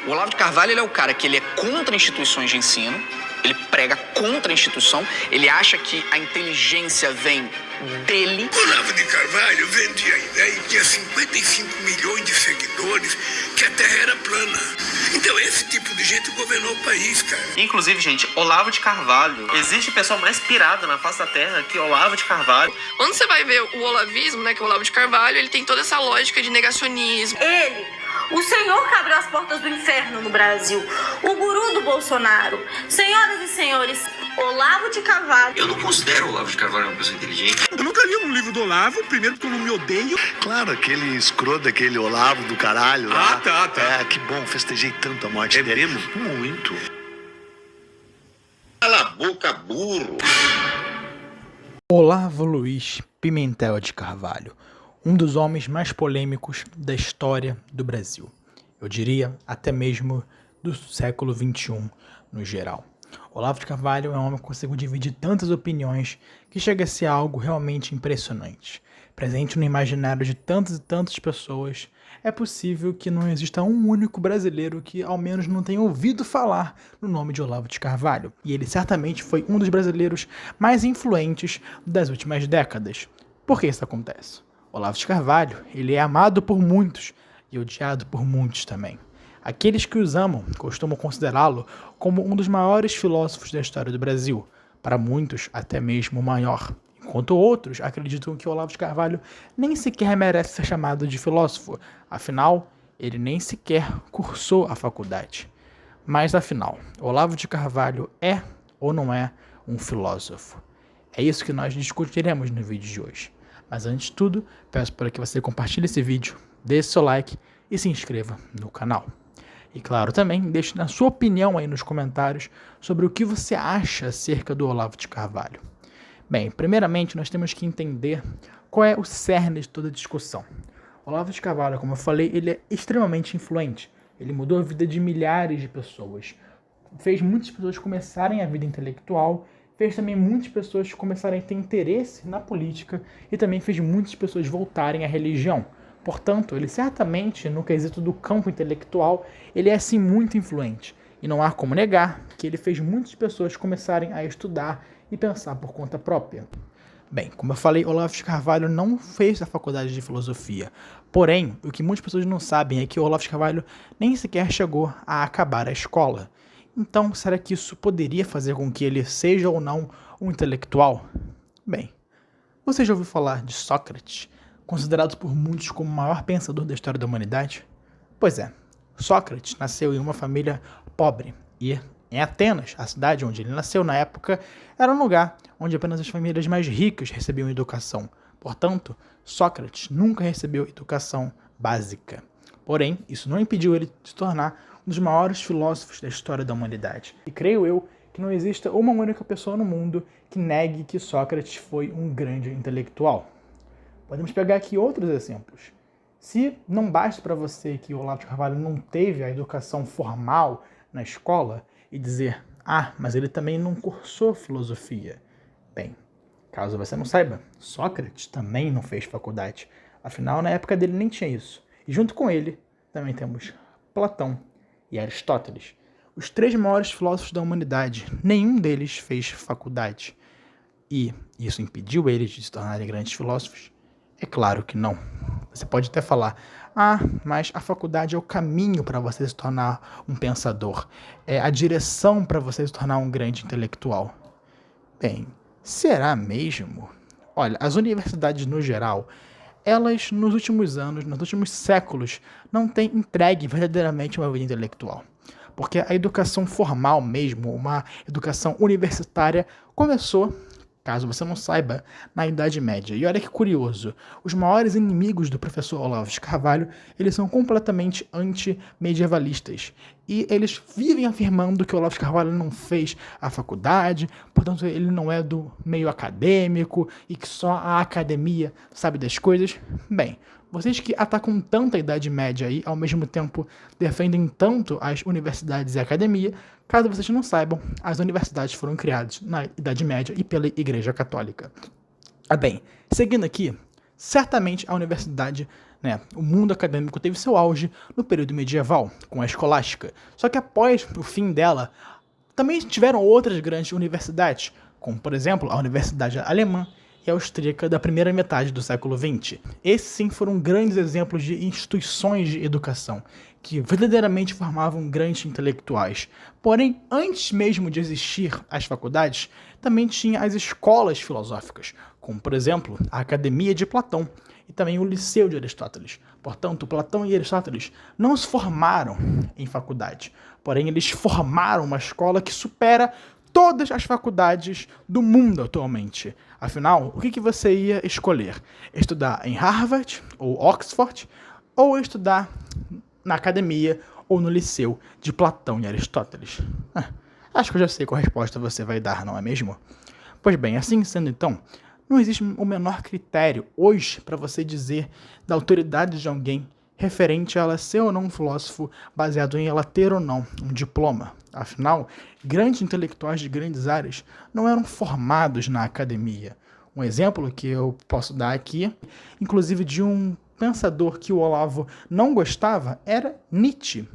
O Olavo de Carvalho, ele é o cara que ele é contra instituições de ensino, ele prega contra a instituição, ele acha que a inteligência vem dele. Olavo de Carvalho vendia a ideia e tinha 55 milhões de seguidores, que a Terra era plana. Então esse tipo de gente governou o país, cara. Inclusive, gente, Olavo de Carvalho, existe pessoa mais pirada na face da Terra que Olavo de Carvalho. Quando você vai ver o olavismo, né, que é o Olavo de Carvalho, ele tem toda essa lógica de negacionismo. Ele, o senhor que abriu as portas do inferno no Brasil, o guru do Bolsonaro, senhoras e senhores, Olavo de Carvalho. Eu não considero o Olavo de Carvalho uma pessoa inteligente. Eu nunca li um livro do Olavo, primeiro porque eu não me odeio. Claro, aquele escroto, aquele Olavo do caralho lá. Tá. É, que bom, festejei tanto a morte dele. Muito. Cala a boca, burro. Olavo Luiz Pimentel de Carvalho, um dos homens mais polêmicos da história do Brasil. Eu diria até mesmo do século XXI no geral. Olavo de Carvalho é um homem que conseguiu dividir tantas opiniões que chega a ser algo realmente impressionante. Presente no imaginário de tantas e tantas pessoas, é possível que não exista um único brasileiro que ao menos não tenha ouvido falar no nome de Olavo de Carvalho. E ele certamente foi um dos brasileiros mais influentes das últimas décadas. Por que isso acontece? Olavo de Carvalho, ele é amado por muitos e odiado por muitos também. Aqueles que os amam costumam considerá-lo como um dos maiores filósofos da história do Brasil, para muitos até mesmo o maior, enquanto outros acreditam que Olavo de Carvalho nem sequer merece ser chamado de filósofo, afinal, ele nem sequer cursou a faculdade. Mas afinal, Olavo de Carvalho é ou não é um filósofo? É isso que nós discutiremos no vídeo de hoje. Mas antes de tudo, peço para que você compartilhe esse vídeo, deixe seu like e se inscreva no canal. E claro, também deixe a sua opinião aí nos comentários sobre o que você acha acerca do Olavo de Carvalho. Bem, primeiramente nós temos que entender qual é o cerne de toda a discussão. Olavo de Carvalho, como eu falei, ele é extremamente influente. Ele mudou a vida de milhares de pessoas. Fez muitas pessoas começarem a vida intelectual, fez também muitas pessoas começarem a ter interesse na política e também fez muitas pessoas voltarem à religião. Portanto, ele certamente, no quesito do campo intelectual, ele é sim muito influente. E não há como negar que ele fez muitas pessoas começarem a estudar e pensar por conta própria. Bem, como eu falei, Olavo de Carvalho não fez a faculdade de filosofia. Porém, o que muitas pessoas não sabem é que Olavo de Carvalho nem sequer chegou a acabar a escola. Então, será que isso poderia fazer com que ele seja ou não um intelectual? Bem, você já ouviu falar de Sócrates, considerado por muitos como o maior pensador da história da humanidade? Pois é, Sócrates nasceu em uma família pobre e em Atenas, a cidade onde ele nasceu na época, era um lugar onde apenas as famílias mais ricas recebiam educação. Portanto, Sócrates nunca recebeu educação básica. Porém, isso não impediu ele de se tornar um dos maiores filósofos da história da humanidade. E creio eu que não exista uma única pessoa no mundo que negue que Sócrates foi um grande intelectual. Podemos pegar aqui outros exemplos. Se não basta para você que Olavo de Carvalho não teve a educação formal na escola e dizer, mas ele também não cursou filosofia. Bem, caso você não saiba, Sócrates também não fez faculdade. Afinal, na época dele nem tinha isso. E junto com ele, também temos Platão e Aristóteles. Os três maiores filósofos da humanidade, nenhum deles fez faculdade. E isso impediu eles de se tornarem grandes filósofos? É claro que não. Você pode até falar, mas a faculdade é o caminho para você se tornar um pensador. É a direção para você se tornar um grande intelectual. Bem, será mesmo? Olha, as universidades no geral, elas nos últimos anos, nos últimos séculos, não têm entregue verdadeiramente uma vida intelectual. Porque a educação formal mesmo, uma educação universitária, começou, caso você não saiba, na Idade Média. E olha que curioso, os maiores inimigos do professor Olavo de Carvalho, eles são completamente anti-medievalistas. E eles vivem afirmando que Olavo de Carvalho não fez a faculdade, portanto ele não é do meio acadêmico e que só a academia sabe das coisas. Bem, vocês que atacam tanto a Idade Média e, ao mesmo tempo, defendem tanto as universidades e a academia, caso vocês não saibam, as universidades foram criadas na Idade Média e pela Igreja Católica. Bem, seguindo aqui, certamente a universidade né? O mundo acadêmico teve seu auge no período medieval, com a escolástica. Só que após o fim dela, também tiveram outras grandes universidades, como, por exemplo, a Universidade Alemã e Austríaca da primeira metade do século XX. Esses, sim, foram grandes exemplos de instituições de educação, que verdadeiramente formavam grandes intelectuais. Porém, antes mesmo de existir as faculdades, também tinha as escolas filosóficas, como, por exemplo, a Academia de Platão e também o Liceu de Aristóteles. Portanto, Platão e Aristóteles não se formaram em faculdade, porém eles formaram uma escola que supera todas as faculdades do mundo atualmente. Afinal, o que você ia escolher? Estudar em Harvard ou Oxford, ou estudar na academia ou no liceu de Platão e Aristóteles? Acho que eu já sei qual resposta você vai dar, não é mesmo? Pois bem, assim sendo então, não existe o menor critério hoje para você dizer da autoridade de alguém referente a ela ser ou não um filósofo baseado em ela ter ou não um diploma. Afinal, grandes intelectuais de grandes áreas não eram formados na academia. Um exemplo que eu posso dar aqui, inclusive de um pensador que o Olavo não gostava, era Nietzsche.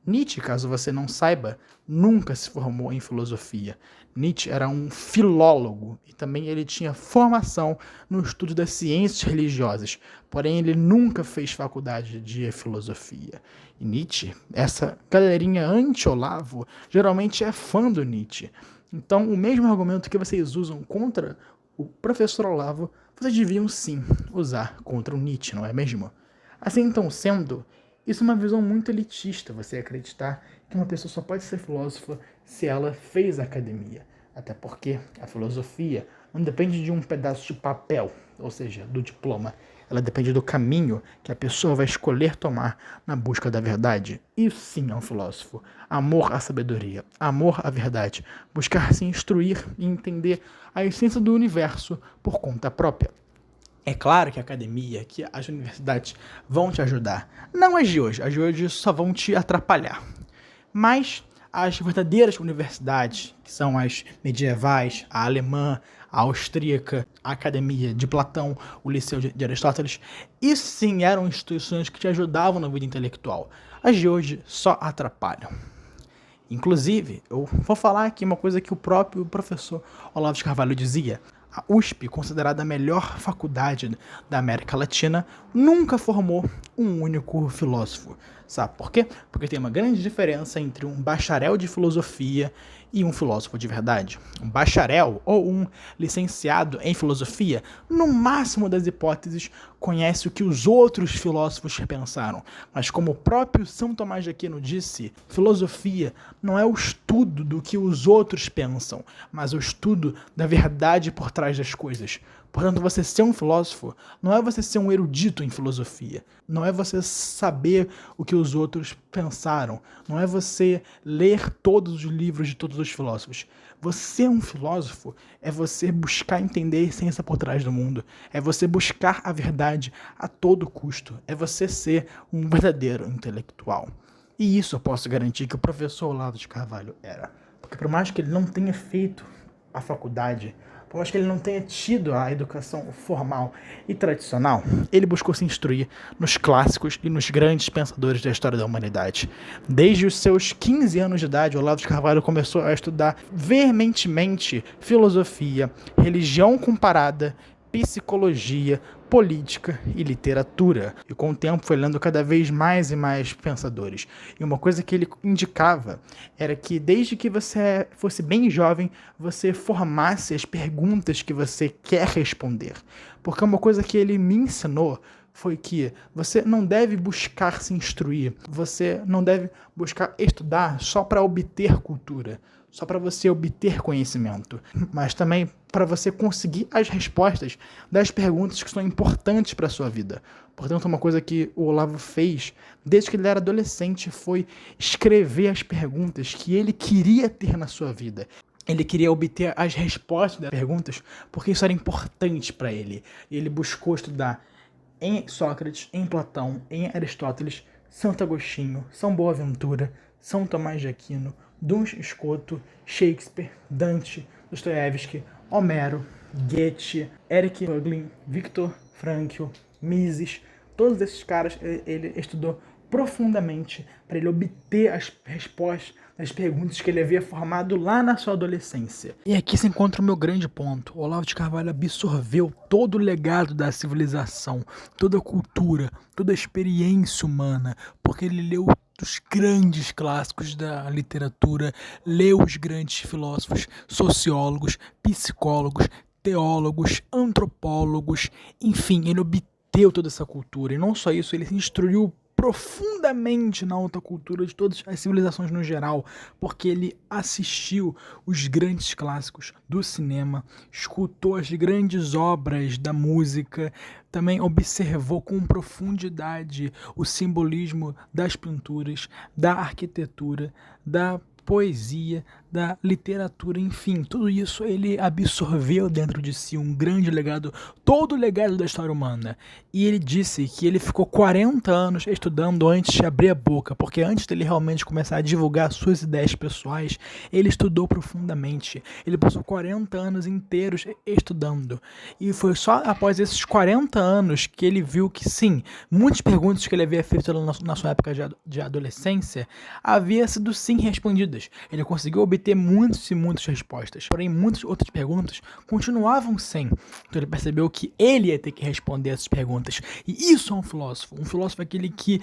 Nietzsche, caso você não saiba, nunca se formou em filosofia. Nietzsche era um filólogo e também ele tinha formação no estudo das ciências religiosas, porém ele nunca fez faculdade de filosofia. E Nietzsche, essa galerinha anti-Olavo, geralmente é fã do Nietzsche. Então, o mesmo argumento que vocês usam contra o professor Olavo, vocês deviam sim usar contra o Nietzsche, não é mesmo? Assim, então, sendo, isso é uma visão muito elitista, você acreditar que uma pessoa só pode ser filósofa se ela fez academia. Até porque a filosofia não depende de um pedaço de papel, ou seja, do diploma. Ela depende do caminho que a pessoa vai escolher tomar na busca da verdade. Isso sim é um filósofo. Amor à sabedoria, amor à verdade, buscar se instruir e entender a essência do universo por conta própria. É claro que a academia, que as universidades vão te ajudar. Não as de hoje só vão te atrapalhar. Mas as verdadeiras universidades, que são as medievais, a alemã, a austríaca, a Academia de Platão, o Liceu de Aristóteles, isso sim eram instituições que te ajudavam na vida intelectual. As de hoje só atrapalham. Inclusive, eu vou falar aqui uma coisa que o próprio professor Olavo de Carvalho dizia. A USP, considerada a melhor faculdade da América Latina, nunca formou um único filósofo. Sabe por quê? Porque tem uma grande diferença entre um bacharel de filosofia e um filósofo de verdade. Um bacharel ou um licenciado em filosofia, no máximo das hipóteses, conhece o que os outros filósofos pensaram. Mas como o próprio São Tomás de Aquino disse, filosofia não é o estudo do que os outros pensam, mas o estudo da verdade por trás das coisas. Portanto, você ser um filósofo não é você ser um erudito em filosofia, não é você saber o que os outros pensaram, não é você ler todos os livros de todos os filósofos. Você é um filósofo, é você buscar entender a essência por trás do mundo, é você buscar a verdade a todo custo, é você ser um verdadeiro intelectual. E isso eu posso garantir que o professor Olavo de Carvalho era. Porque por mais que ele não tenha feito a faculdade, por mais que ele não tenha tido a educação formal e tradicional, ele buscou se instruir nos clássicos e nos grandes pensadores da história da humanidade. Desde os seus 15 anos de idade, Olavo de Carvalho começou a estudar veementemente filosofia, religião comparada, psicologia, política e literatura. E com o tempo foi lendo cada vez mais e mais pensadores. E uma coisa que ele indicava era que desde que você fosse bem jovem, você formasse as perguntas que você quer responder. Porque uma coisa que ele me ensinou foi que você não deve buscar se instruir, você não deve buscar estudar só para obter cultura, só para você obter conhecimento, mas também para você conseguir as respostas das perguntas que são importantes para a sua vida. Portanto, uma coisa que o Olavo fez desde que ele era adolescente foi escrever as perguntas que ele queria ter na sua vida. Ele queria obter as respostas das perguntas porque isso era importante para ele. E ele buscou estudar em Sócrates, em Platão, em Aristóteles, Santo Agostinho, São Boaventura, São Tomás de Aquino, Duns Scoto, Shakespeare, Dante, Dostoiévski, Homero, Goethe, Eric Voegelin, Viktor Frankl, Mises. todos esses caras ele estudou profundamente para ele obter as respostas das perguntas que ele havia formado lá na sua adolescência. E aqui se encontra o meu grande ponto. O Olavo de Carvalho absorveu todo o legado da civilização, toda a cultura, toda a experiência humana, porque ele leu os grandes clássicos da literatura, leu os grandes filósofos, sociólogos, psicólogos, teólogos, antropólogos, enfim, ele obteve toda essa cultura. E não só isso, ele se instruiu profundamente na alta cultura de todas as civilizações no geral, porque ele assistiu os grandes clássicos do cinema, escutou as grandes obras da música, também observou com profundidade o simbolismo das pinturas, da arquitetura, da poesia, da literatura, enfim, tudo isso ele absorveu dentro de si, um grande legado, todo o legado da história humana. E ele disse que ele ficou 40 anos estudando antes de abrir a boca, porque antes dele realmente começar a divulgar suas ideias pessoais, ele estudou profundamente. Ele passou 40 anos inteiros estudando. E foi só após esses 40 anos que ele viu que sim, muitas perguntas que ele havia feito na sua época de adolescência havia sido sim respondidas. Ele conseguiu obter muitas e muitas respostas, porém muitas outras perguntas continuavam sem. Então ele percebeu que ele ia ter que responder essas perguntas. E isso é um filósofo. Um filósofo é aquele que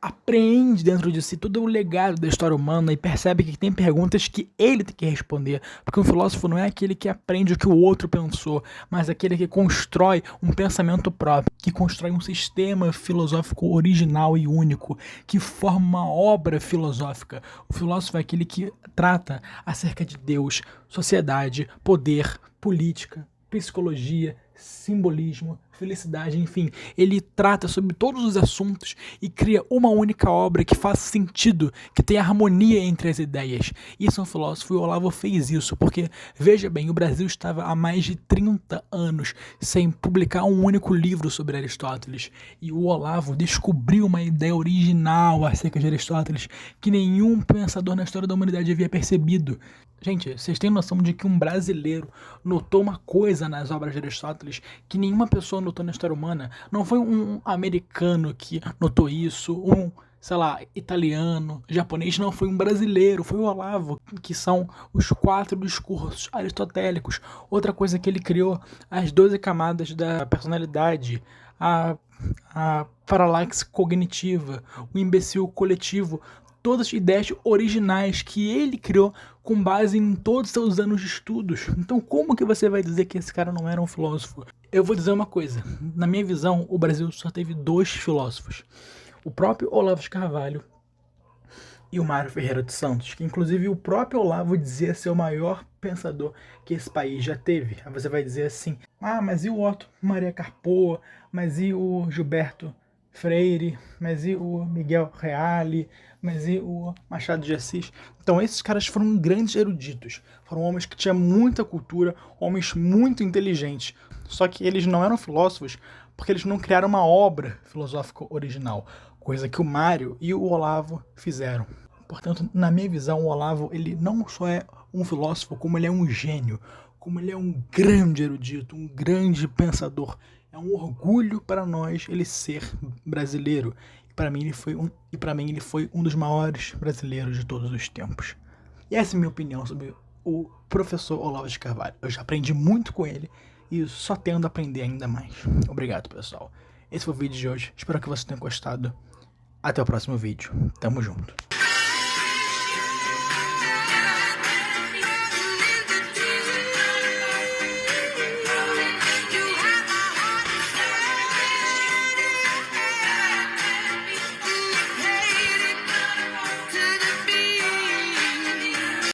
apreende dentro de si todo o legado da história humana e percebe que tem perguntas que ele tem que responder, porque um filósofo não é aquele que aprende o que o outro pensou, mas aquele que constrói um pensamento próprio, que constrói um sistema filosófico original e único, que forma uma obra filosófica. O filósofo é aquele que trata acerca de Deus, sociedade, poder, política, psicologia, simbolismo, felicidade, enfim, ele trata sobre todos os assuntos e cria uma única obra que faça sentido, que tenha harmonia entre as ideias. Isso é um filósofo e o Olavo fez isso, porque, veja bem, o Brasil estava há mais de 30 anos sem publicar um único livro sobre Aristóteles, e o Olavo descobriu uma ideia original acerca de Aristóteles que nenhum pensador na história da humanidade havia percebido. Gente, vocês têm noção de que um brasileiro notou uma coisa nas obras de Aristóteles que nenhuma pessoa notou na história humana? Não foi um americano que notou isso, um, sei lá, italiano, japonês, não, foi um brasileiro, foi o Olavo, que são os 4 discursos aristotélicos. Outra coisa que ele criou, as 12 camadas da personalidade, a paralaxe cognitiva, o imbecil coletivo, todas ideias originais que ele criou com base em todos os seus anos de estudos. Então como que você vai dizer que esse cara não era um filósofo? Eu vou dizer uma coisa, na minha visão o Brasil só teve 2 filósofos, o próprio Olavo de Carvalho e o Mário Ferreira dos Santos, que inclusive o próprio Olavo dizia ser o maior pensador que esse país já teve. Aí você vai dizer assim, mas e o Otto Maria Carpo, mas e o Gilberto Freire, mas e o Miguel Reale, mas e o Machado de Assis? Então esses caras foram grandes eruditos, foram homens que tinham muita cultura, homens muito inteligentes, só que eles não eram filósofos porque eles não criaram uma obra filosófica original, coisa que o Mário e o Olavo fizeram. Portanto, na minha visão, o Olavo ele não só é um filósofo, como ele é um gênio, como ele é um grande erudito, um grande pensador. É um orgulho para nós ele ser brasileiro. E para mim ele foi um dos maiores brasileiros de todos os tempos. E essa é a minha opinião sobre o professor Olavo de Carvalho. Eu já aprendi muito com ele e só tendo a aprender ainda mais. Obrigado, pessoal. Esse foi o vídeo de hoje. Espero que vocês tenham gostado. Até o próximo vídeo. Tamo junto.